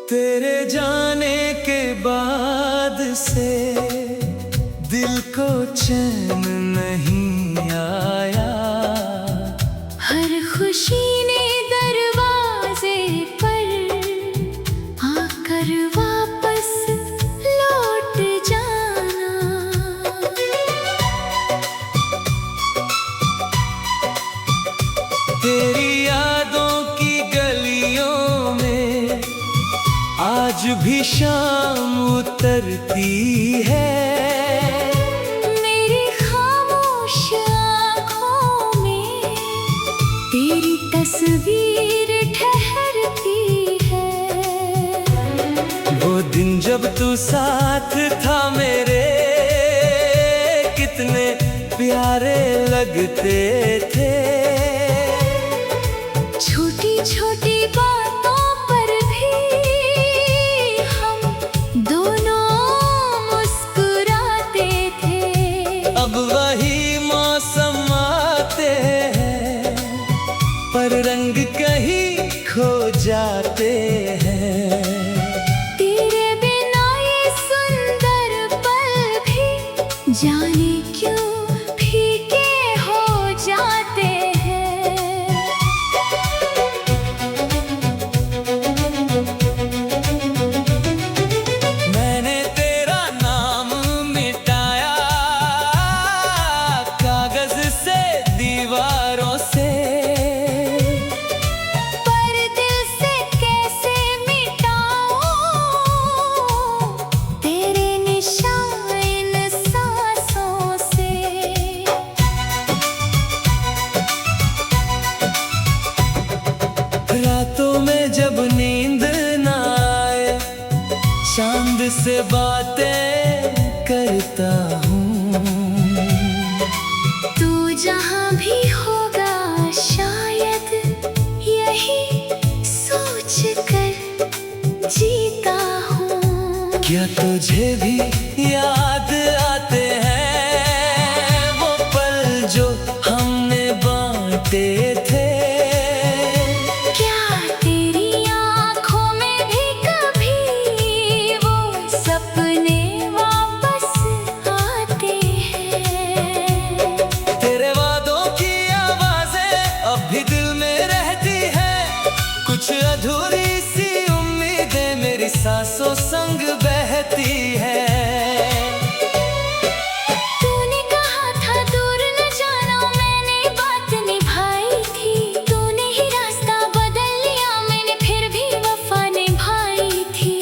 तेरे जाने के बाद से दिल को चैन नहीं आया। हर खुशी ने दरवाजे पर आकर वापस लौट जाना। तेरी यादों की गलियों में आज भी शाम उतरती है। मेरी खामोश आँखों में तेरी तस्वीर ठहरती है। वो दिन जब तू साथ था मेरे, कितने प्यारे लगते थे। छोटी छोटी बातों पर भी हम दोनों मुस्कुराते थे। अब वही मौसम आते हैं पर रंग कहीं खो जाते हैं। तेरे बिना ये सुंदर पल भी जाने क्यों फीके हो जाते हैं। मैंने तेरा नाम मिटाया कागज से, दीवारों से, पर दिल से कैसे मिटाऊं तेरे निशान इन सांसों से। रातों में जब नींद न आए, चांद से बातें करता हूँ। तू जहाँ भी होगा शायद यही सोच कर जीता हूँ। क्या तुझे भी याद आते हैं वो पल जो हमने बांटे थे? क्या तेरी आँखों में भी कभी वो सपने वापस आते हैं? तेरे वादों की आवाजें अब भी दिल में रहती है। कुछ अधूरी सी उम्मीदें मेरी सांसों संग बहती है। तूने कहा था दूर न जाना, मैंने बात निभाई थी। तूने ही रास्ता बदल लिया, मैंने फिर भी वफा निभाई थी।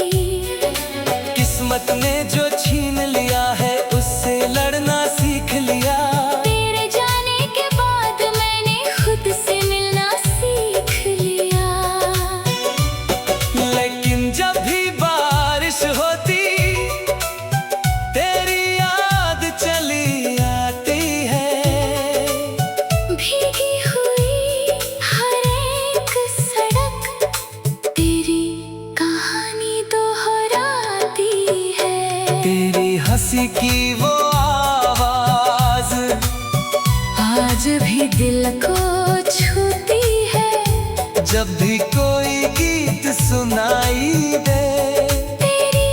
किस्मत ने जो छीन लिया है उससे लड़ना सीख लिया। तेरे जाने के बाद मैंने खुद से मिलना सीख लिया। लेकिन जब भी बारिश होती तेरी याद चली आती है। भीगी हुई हर एक सड़क तेरी कहानी दोहराती है। तेरी हंसी की वो आवाज आज भी दिल को छूती है। जब भी कोई गीत सुनाई दे, तेरी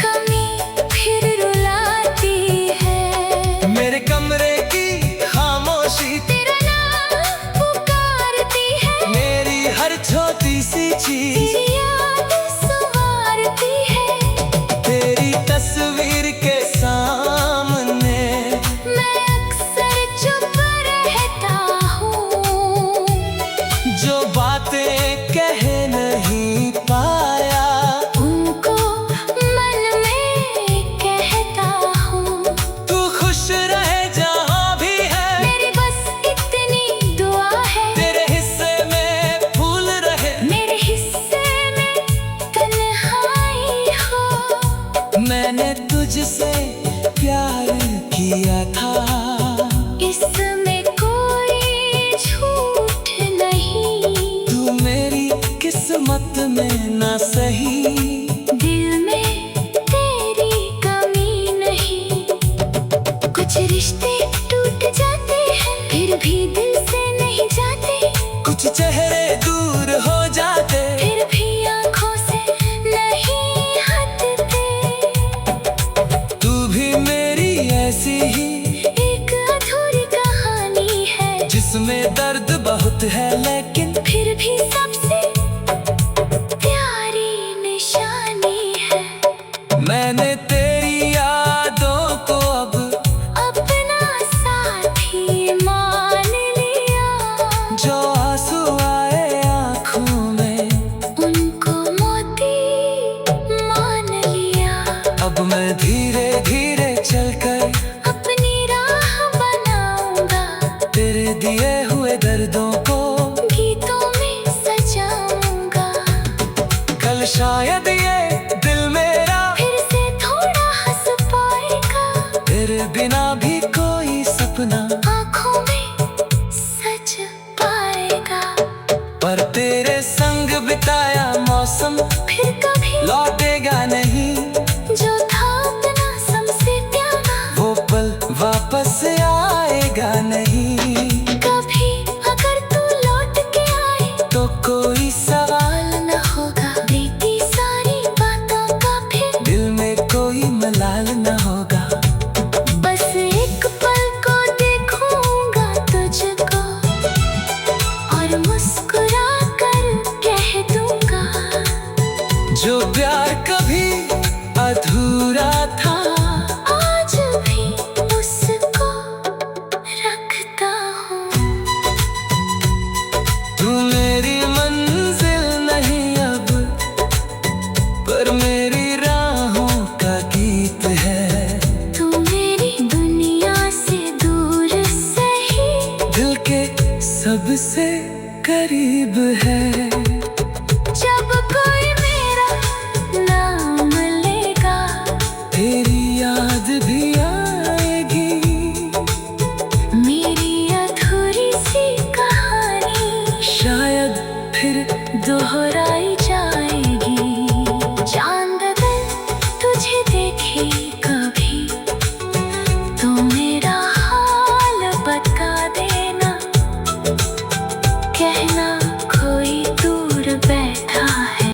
कमी फिर रुलाती है। मेरे कमरे की खामोशी तेरा नाम पुकारती है। मेरी हर छोटी सी चीज तेरी याद संवारती है। तेरी तस्वीर के सामने मैं अक्सर चुप रहता हूँ। जो बातें कह नहीं पाया उनको मन में कहता हूँ। तू खुश रहे जहाँ भी है, मेरी बस इतनी दुआ है। तेरे हिस्से में फूल रहे, मेरे हिस्से में तन्हाई हो। मैंने तुझसे प्यार किया था। इसमें कोई झूठ नहीं। तू मेरी किस्मत में ना सही, दिल में तेरी कमी नहीं। कुछ रिश्ते टूट जाते हैं फिर भी दिल से नहीं जाते। कुछ चेहरे दूर हो जाते फिर भी आँखों से बात है, लेकिन फिर भी सबसे प्यारी निशानी है। मैंने तेरी यादों को अब अपना साथी मान लिया। जो आंसू आए आँखों में, उनको मोती मान लिया। अब मैं धीरे धीरे चलकर अपनी राह बनाऊंगा, तेरे दिए हुए दर्दों को गीतों में सजाऊंगा। कल शायद ये दिल मेरा फिर से थोड़ा हंस पाएगा, तेरे बिना भी कोई सपना आँखों में सज पाएगा। पर तेरे संग बिताया मौसम फिर कभी लौटेगा नहीं, जो था अपना सबसे प्यारा, वो पल वापस आएगा नहीं। कभी अगर तू लौट के आए तो कोई सवाल न होगा, बीती सारी बातों का फिर दिल में कोई मलाल न होगा। बस एक पल को देखूंगा तुझको और मुस्कुरा कर कह दूंगा, जो प्यार कभी अधूरा था, आज भी उसको रखता हूँ। तू मेरी मंजिल नहीं अब, पर मेरी राहों का गीत है। तू मेरी दुनिया से दूर सही, दिल के सबसे करीब है। जब कोई मेरा नाम लेगा, तेरी याद भी आएगी, मेरी अधूरी सी कहानी शायद फिर दोहराई जाएगी। चांद अगर तुझे देखे कभी, तो मेरा हाल बता देना, कहना कोई दूर बैठा है।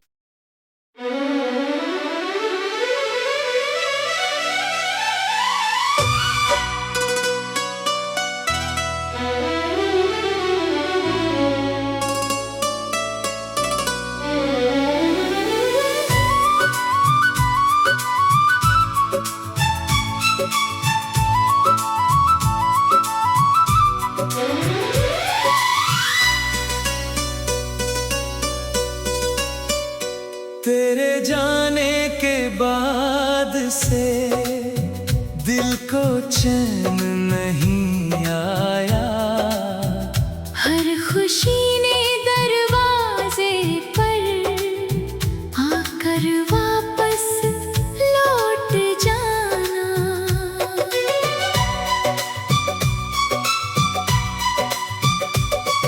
तेरे जाने के बाद से दिल को चैन नहीं आया। हर खुशी ने दरवाजे पर आकर वापस लौट जाना।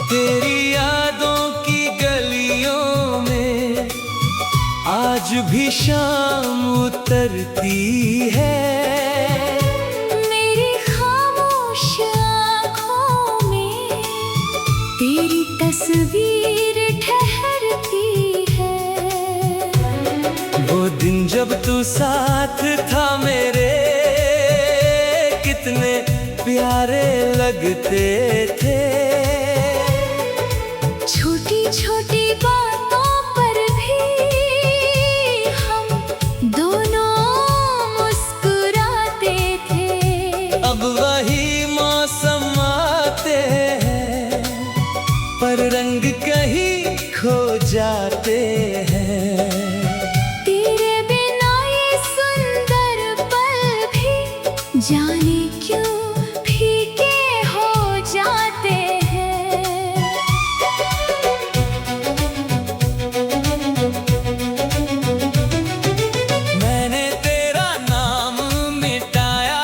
तेरी यादों की गलियों में आज भी शाम उतरती है। मेरी खामोश आँखों में तेरी तस्वीर ठहरती है। वो दिन जब तू साथ था मेरे, कितने प्यारे लगते थे। छोटी छोटी बातों पर भी हम दोनों मुस्कुराते थे। अब वही मौसम आते हैं, पर रंग कहीं खो जाते हैं। तेरे बिना ये सुंदर पल भी जाने क्यों फीके हो जाते हैं। मैंने तेरा नाम मिटाया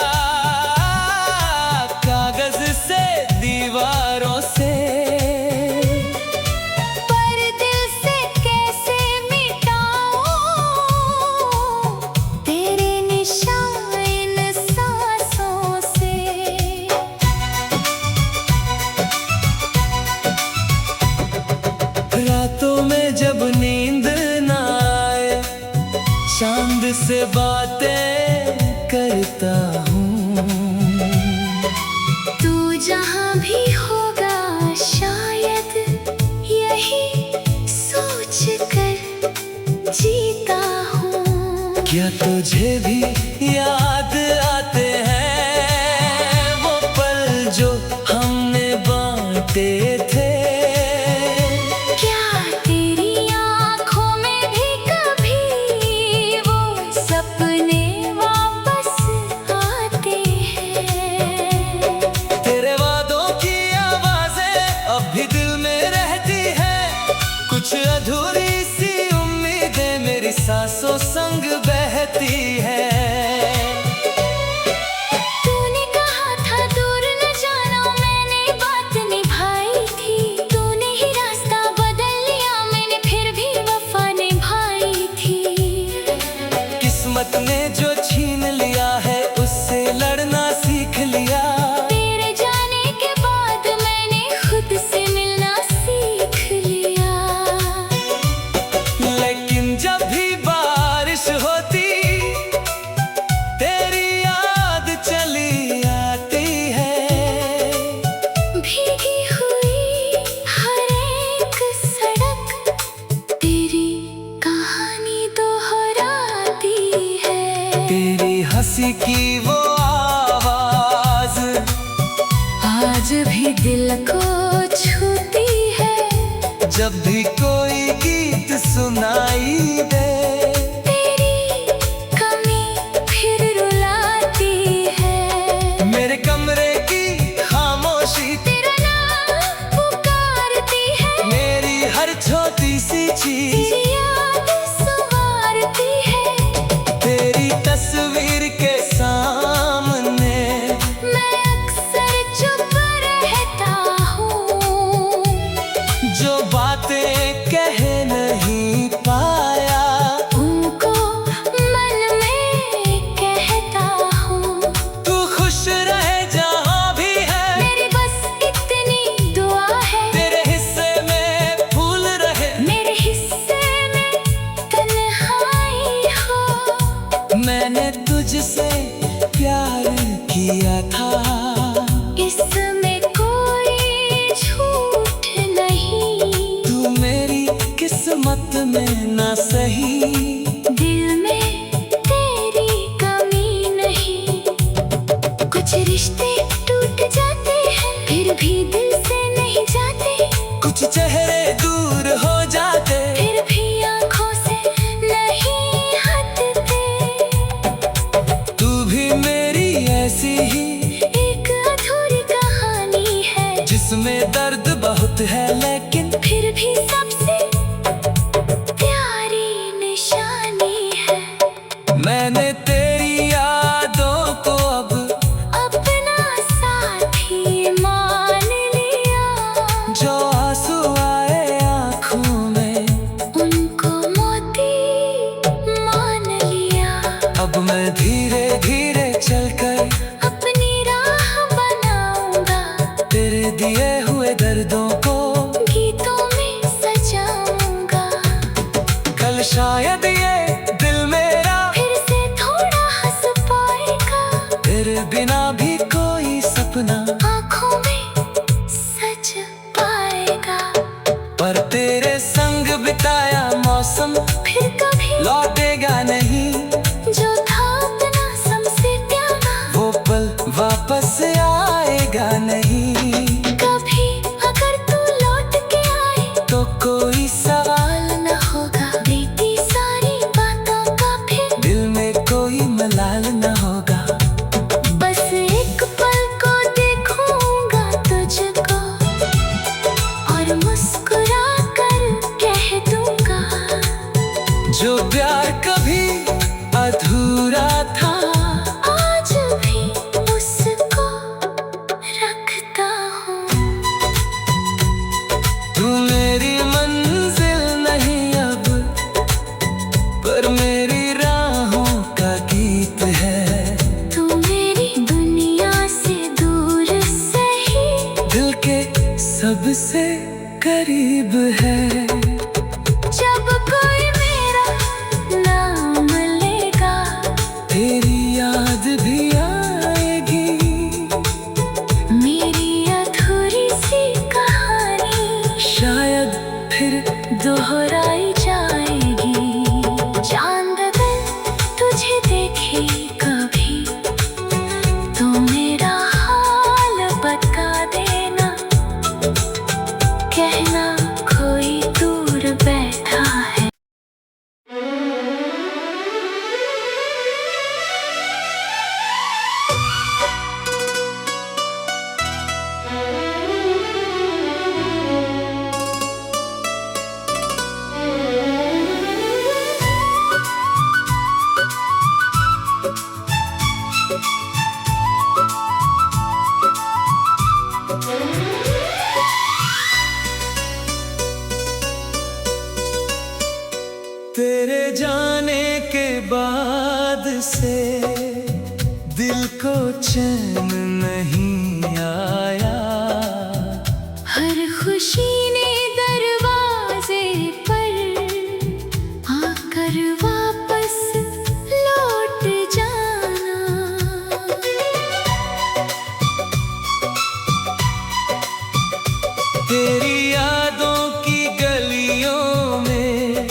कागज से, दीवारों से, पर दिल से कैसे मिटाऊं तेरे निशान इन सांसों से। रातों में जब नींद ना आए, चांद से बातें करता हूँ। तू जहाँ भी होगा शायद क्या तुझे भी याद आते हैं वो पल जो हमने बांटे थे? क्या तेरी आँखों में भी कभी वो सपने वापस आते हैं? तेरे वादों की आवाजें अब भी दिल में रहती है, कुछ अधूरी सी उम्मीदें मेरी सांसों संग बहती है। तूने कहा था दूर न जाना, मैंने बात निभाई थी। तूने ही रास्ता बदल लिया, मैंने फिर भी वफा निभाई थी। किस्मत ने जो छीन लिया है उससे लड़ना सीख लिया। तेरे जाने के बाद मैंने खुद से मिलना सीख लिया। लेकिन जब भी बारिश होती तेरी याद चली आती है। भीगी हुई हर एक सड़क तेरी कहानी दोहराती है। तेरी हंसी की वो आवाज आज भी दिल को छूती है। जब भी कोई गीत सुनाई दे, तेरी कमी फिर रुलाती है। मेरे कमरे की खामोशी तेरा नाम पुकारती है। मेरी हर छोटी सी चीज तेरी याद संवारती है। तेरी तस्वीर के सामने मैं अक्सर चुप रहता हूँ। जो बातें कह नहीं पाया उनको मन में कहता हूँ। तू खुश रहे जहाँ भी है, मेरी बस इतनी दुआ है। तेरे हिस्से में फूल रहे, मेरे हिस्से में तन्हाई हो। मैंने तुझसे प्यार किया था। इसमें कोई झूठ नहीं। तू मेरी किस्मत में ना सही, दिल में तेरी कमी नहीं। कुछ रिश्ते टूट जाते हैं फिर भी दिल से नहीं जाते। कुछ चेहरे दूर हो जाते फिर भी आँखों से नहीं हटते। तू भी मेरी ऐसी ही एक अधूरी कहानी है जिसमें दर्द बहुत है, लेकिन फिर भी सबसे प्यारी निशानी है। मैंने तेरी यादों को अब अपना साथी मान लिया। जो आंसू आए आँखों में उनको मोती मान लिया। अब मैं धीरे धीरे चलकर अपनी राह बनाऊंगा। तेरे दिए हुए दर्दों को गीतों में सजाऊंगा। कल शायद ये दिल मेरा फिर से थोड़ा हंस पाएगा। तेरे बिना भी कोई सपना आँखों में सज पाएगा। पर तेरे संग बिताया मौसम फिर कभी लौटेगा नहीं। जो था अपना सबसे प्यारा वो पल वापस आएगा नहीं। कभी अगर तू लौट के आए तो कोई सवाल न होगा। बीती सारी बातों का फिर दिल में कोई मलाल न होगा। बस एक पल को देखूंगा तुझको और मुस्कुरा कर कह दूंगा। जो प्यार कभी अधूरा था आज भी उसको रखता हूँ। तू मेरी मंजिल नहीं अब, पर मेरी राहों का गीत है। तू मेरी दुनिया से दूर सही, दिल के सबसे करीब है। जब कोई मेरा नाम लेगा तेरी तेरे जाने के बाद से दिल को चैन नहीं आया। हर खुशी ने दरवाजे पर आकर वापस लौट जाना। तेरी यादों की गलियों में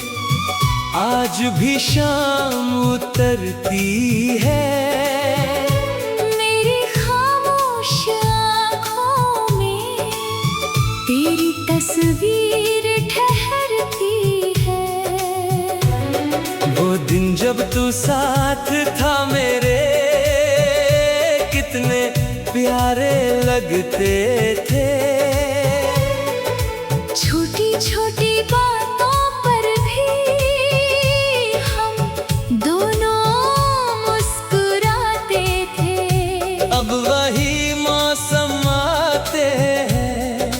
आज भी शाम उतरती है। मेरी खामोश आँखों में तेरी तस्वीर ठहरती है। वो दिन जब तू साथ था मेरे, कितने प्यारे लगते थे। छोटी छोटी बातों पर भी हम दोनों मुस्कुराते थे। अब वही मौसम आते हैं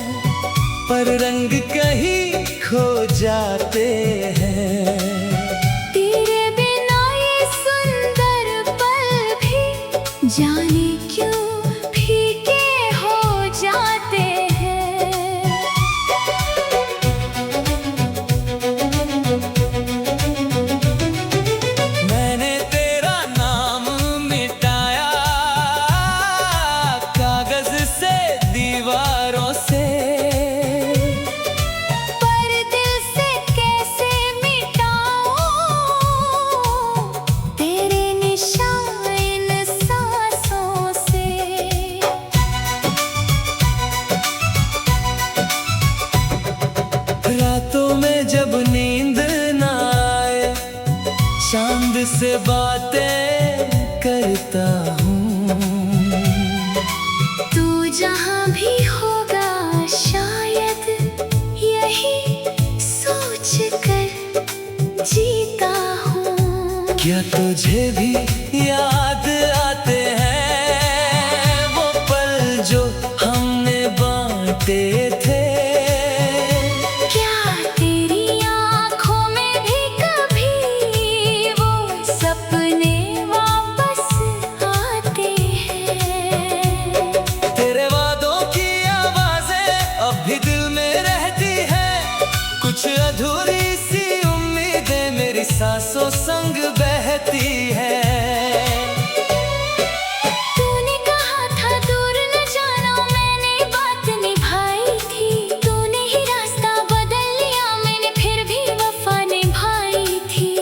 पर रंग कहीं खो जाते हैं। तेरे बिना ये सुंदर पल भी जाने क्यों फीके हो जाते हैं। मैंने तेरा नाम मिटाया कागज से, दीवारों से, पर दिल से कैसे मिटाऊं तेरे निशान इन सांसों से। रातों में जब नींद न आए, चांद से बातें करता हूँ। तू जहाँ भी होगा शायद यही सोच कर जीता हूँ। क्या तुझे भी याद आते हैं वो पल जो हमने बांटे थे? क्या तेरी आँखों में भी कभी वो सपने वापस आते हैं? तेरे वादों की आवाजें अब भी दिल में रहती है। कुछ अधूरी सी उम्मीदें मेरी सांसों संग बहती है। तूने कहा था दूर न जाना, मैंने बात निभाई थी। तूने ही रास्ता बदल लिया, मैंने फिर भी वफा निभाई थी।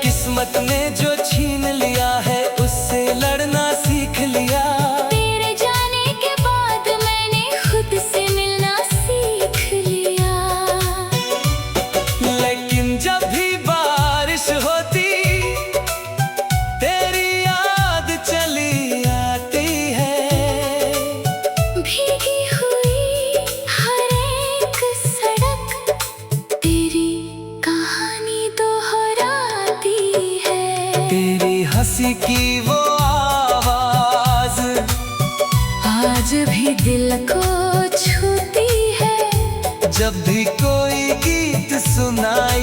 किस्मत ने जो छीन लिया है उससे लड़ना सीख लिया। तेरे जाने के बाद मैंने खुद से मिलना सीख लिया। लेकिन जब भी बारिश होती तेरी याद चली आती है। भीगी हुई हर एक सड़क तेरी कहानी दोहराती है। तेरी हंसी की वो आवाज आज भी दिल को छूती है। जब भी कोई गीत सुनाई